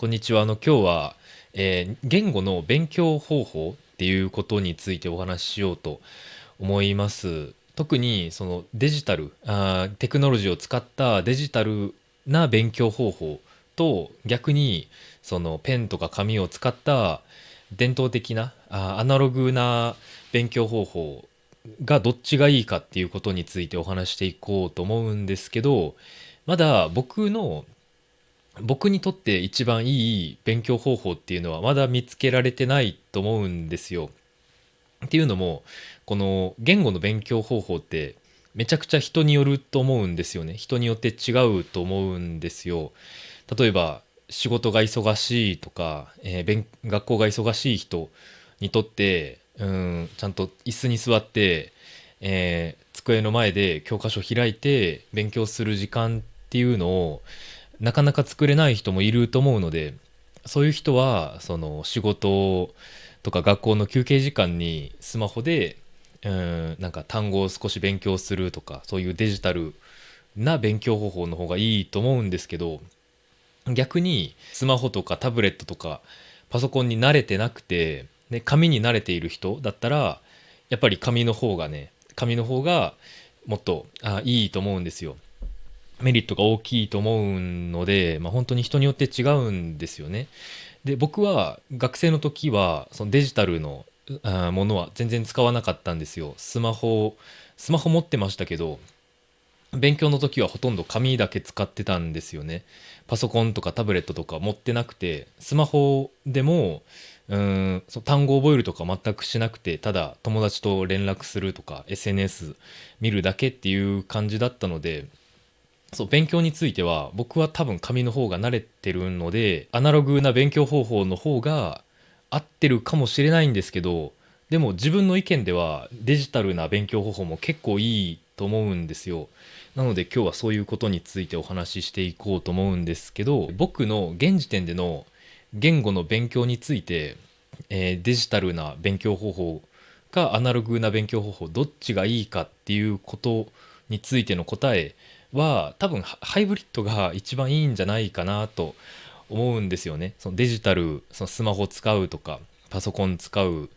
こんにちは。今日は、言語の勉強方法っていうことについてお話ししようと思います。特にそのデジタル、テクノロジーを使ったデジタルな勉強方法と逆にそのペンとか紙を使った伝統的なアナログな勉強方法がどっちがいいかっていうことについてお話していこうと思うんですけど、まだ僕にとって一番いい勉強方法っていうのはまだ見つけられてないと思うんですよ。っていうのも、この言語の勉強方法ってめちゃくちゃ人によると思うんですよね。人によって違うと思うんですよ。例えば仕事が忙しいとか、学校が忙しい人にとって、ちゃんと椅子に座って、机の前で教科書開いて勉強する時間っていうのをなかなか作れない人もいると思うので、そういう人はその仕事とか学校の休憩時間にスマホでなんか単語を少し勉強するとか、そういうデジタルな勉強方法の方がいいと思うんですけど、逆にスマホとかタブレットとかパソコンに慣れてなくて、ね、紙に慣れている人だったらやっぱり紙の方がもっといいと思うんですよ。メリットが大きいと思うので、本当に人によって違うんですよね。で、僕は学生の時はそのデジタルのものは全然使わなかったんですよ。スマホ持ってましたけど、勉強の時はほとんど紙だけ使ってたんですよね。パソコンとかタブレットとか持ってなくて、スマホでもそう単語を覚えるとか全くしなくて、ただ友達と連絡するとか SNS 見るだけっていう感じだったので、そう、勉強については僕は多分紙の方が慣れてるので、アナログな勉強方法の方が合ってるかもしれないんですけど、でも自分の意見ではデジタルな勉強方法も結構いいと思うんですよ。なので今日はそういうことについてお話ししていこうと思うんですけど、僕の現時点での言語の勉強について、デジタルな勉強方法かアナログな勉強方法どっちがいいかっていうことについての答えは多分ハイブリッドが一番いいんじゃないかなと思うんですよね。そのデジタル、そのスマホ使うとかパソコン使う、っ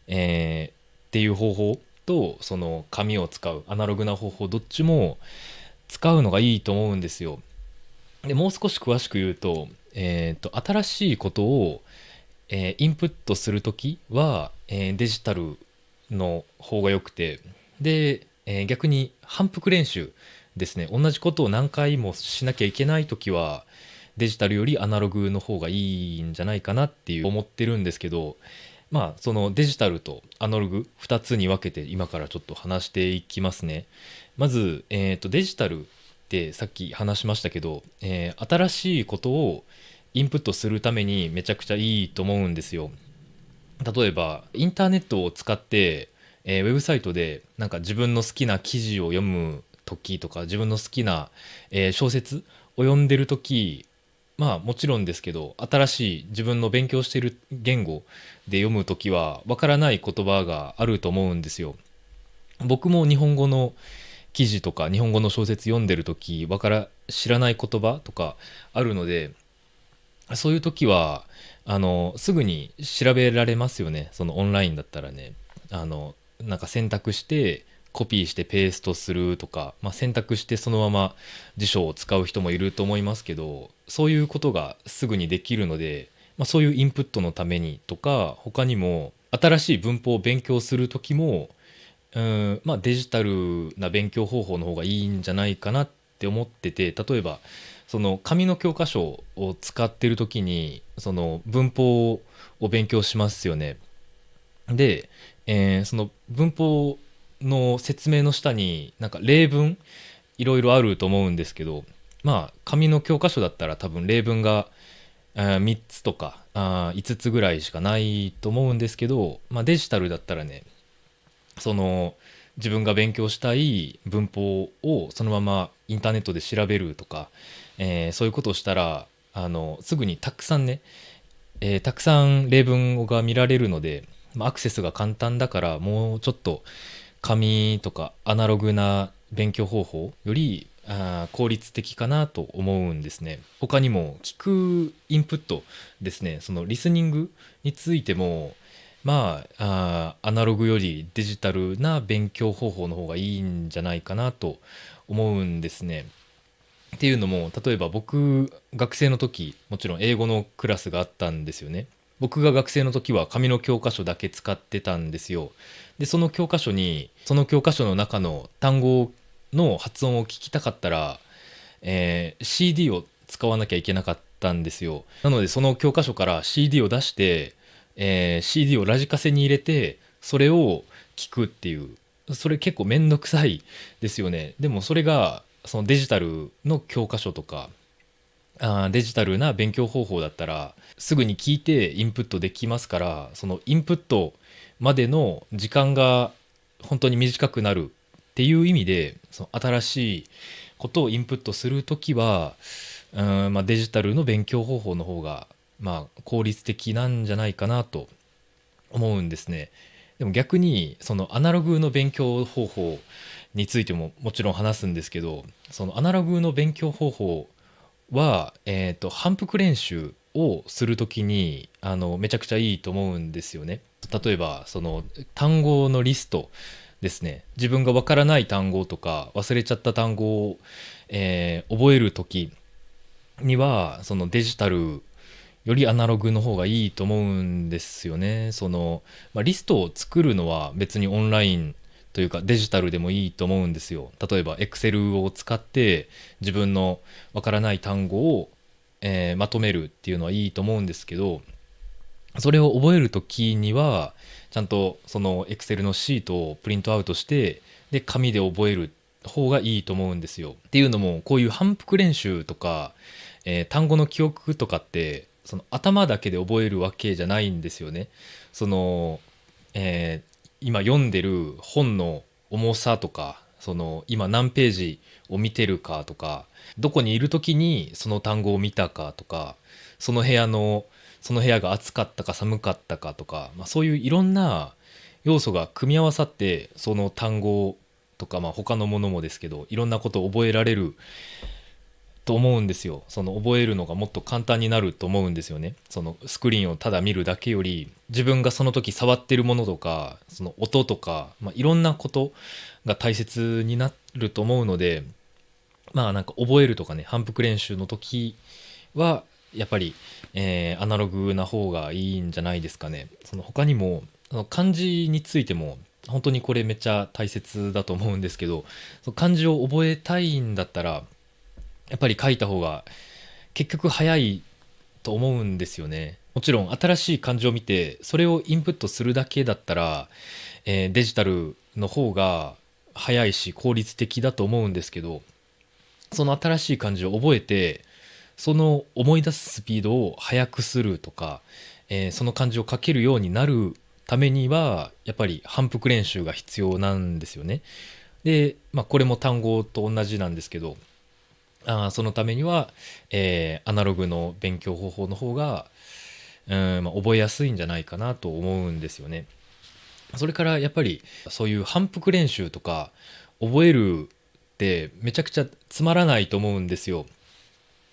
ていう方法とその紙を使うアナログな方法どっちも使うのがいいと思うんですよ。でもう少し詳しく言うと、新しいことを、インプットするときは、デジタルの方が良くて、で、逆に反復練習ですね。同じことを何回もしなきゃいけないときは、デジタルよりアナログの方がいいんじゃないかなっていう思ってるんですけど、そのデジタルとアナログ2つに分けて今からちょっと話していきますね。まず、デジタルってさっき話しましたけど、新しいことをインプットするためにめちゃくちゃいいと思うんですよ。例えばインターネットを使って、ウェブサイトでなんか自分の好きな記事を読む時とか自分の好きな、小説を読んでる時、もちろんですけど新しい自分の勉強している言語で読む時はわからない言葉があると思うんですよ。僕も日本語の記事とか日本語の小説読んでる時知らない言葉とかあるので、そういう時はすぐに調べられますよね。そのオンラインだったらね、なんか選択してコピーしてペーストするとか、選択してそのまま辞書を使う人もいると思いますけど、そういうことがすぐにできるので、そういうインプットのためにとか、他にも新しい文法を勉強する時もデジタルな勉強方法の方がいいんじゃないかなって思ってて、例えばその紙の教科書を使ってる時にその文法を勉強しますよね。で、その文法の説明の下になんか例文いろいろあると思うんですけど、紙の教科書だったら多分例文が3つとか5つぐらいしかないと思うんですけど、デジタルだったらね、その自分が勉強したい文法をそのままインターネットで調べるとか、そういうことをしたらすぐにたくさんね、たくさん例文が見られるので、アクセスが簡単だからもうちょっと紙とかアナログな勉強方法より効率的かなと思うんですね。他にも聞くインプットですね、そのリスニングについても、アナログよりデジタルな勉強方法の方がいいんじゃないかなと思うんですね。っていうのも、例えば僕学生の時もちろん英語のクラスがあったんですよね。僕が学生の時は紙の教科書だけ使ってたんですよ。でその教科書にその教科書の中の単語の発音を聞きたかったら、CD を使わなきゃいけなかったんですよ。なのでその教科書から CD を出して、CD をラジカセに入れてそれを聞くっていう、それ結構めんどくさいですよね。でもそれがそのデジタルの教科書とかデジタルな勉強方法だったらすぐに聞いてインプットできますから、そのインプットまでの時間が本当に短くなるっていう意味で、その新しいことをインプットするときは、デジタルの勉強方法の方が効率的なんじゃないかなと思うんですね。でも逆にそのアナログの勉強方法についてももちろん話すんですけど、そのアナログの勉強方法は、反復練習をするときにめちゃくちゃいいと思うんですよね。例えばその単語のリストですね。自分がわからない単語とか忘れちゃった単語を、覚えるときにはそのデジタルよりアナログの方がいいと思うんですよね。リストを作るのは別にオンラインというかデジタルでもいいと思うんですよ。例えば Excel を使って自分のわからない単語を、まとめるっていうのはいいと思うんですけど、それを覚えるときにはちゃんとその Excel のシートをプリントアウトしてで紙で覚える方がいいと思うんですよ。っていうのもこういう反復練習とか、単語の記憶とかってその頭だけで覚えるわけじゃないんですよね。その、今読んでる本の重さとか、その今何ページを見てるかとか、どこにいる時にその単語を見たかとか、その部屋のその部屋が暑かったか寒かったかとか、そういういろんな要素が組み合わさってその単語とか、他のものもですけどいろんなことを覚えられると思うんですよ。その覚えるのがもっと簡単になると思うんですよね。そのスクリーンをただ見るだけより自分がその時触ってるものとかその音とか、いろんなことが大切になると思うので、なんか覚えるとかね、反復練習の時はやっぱり、アナログな方がいいんじゃないですかね。その他にも漢字についても本当にこれめっちゃ大切だと思うんですけど、その漢字を覚えたいんだったらやっぱり書いた方が結局早いと思うんですよね。もちろん新しい漢字を見てそれをインプットするだけだったら、デジタルの方が早いし効率的だと思うんですけど、その新しい漢字を覚えてその思い出すスピードを速くするとか、その漢字を書けるようになるためにはやっぱり反復練習が必要なんですよね。で、これも単語と同じなんですけど、そのためには、アナログの勉強方法の方が、覚えやすいんじゃないかなと思うんですよね。それからやっぱりそういう反復練習とか覚えるってめちゃくちゃつまらないと思うんですよ。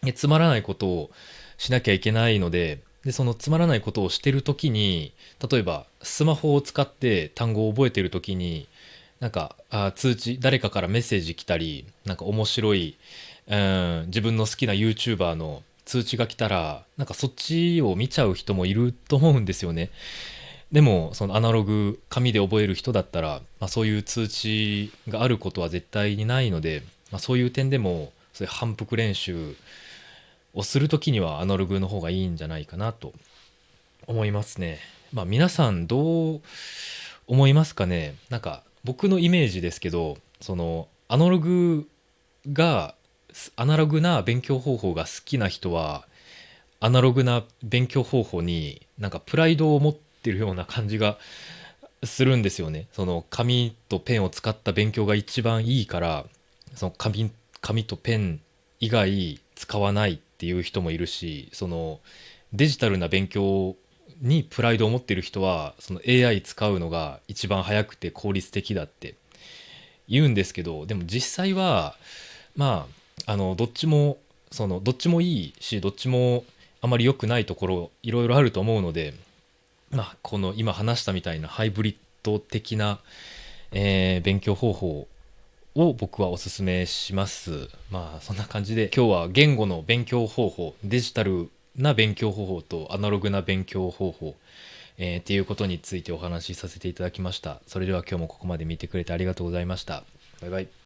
でつまらないことをしなきゃいけないので、そのつまらないことをしてる時に、例えばスマホを使って単語を覚えてる時になんか通知誰かからメッセージ来たり、なんか面白い、自分の好きな YouTuber の通知が来たらなんかそっちを見ちゃう人もいると思うんですよね。でもそのアナログ紙で覚える人だったら、そういう通知があることは絶対にないので、そういう点でもそういう反復練習をするときにはアナログの方がいいんじゃないかなと思いますね。皆さんどう思いますかね。なんか僕のイメージですけど、そのがアナログな勉強方法が好きな人はアナログな勉強方法になんかプライドを持ってるような感じがするんですよね。その紙とペンを使った勉強が一番いいから、その紙とペン以外使わないっていう人もいるし、そのデジタルな勉強にプライドを持ってる人はその AI 使うのが一番早くて効率的だって言うんですけど、でも実際はまどっちもどっちもいいし、どっちもあまり良くないところいろいろあると思うので、この今話したみたいなハイブリッド的な、勉強方法を僕はおすすめします。そんな感じで今日は言語の勉強方法、デジタルな勉強方法とアナログな勉強方法、っていうことについてお話しさせていただきました。それでは今日もここまで見てくれてありがとうございました。バイバイ。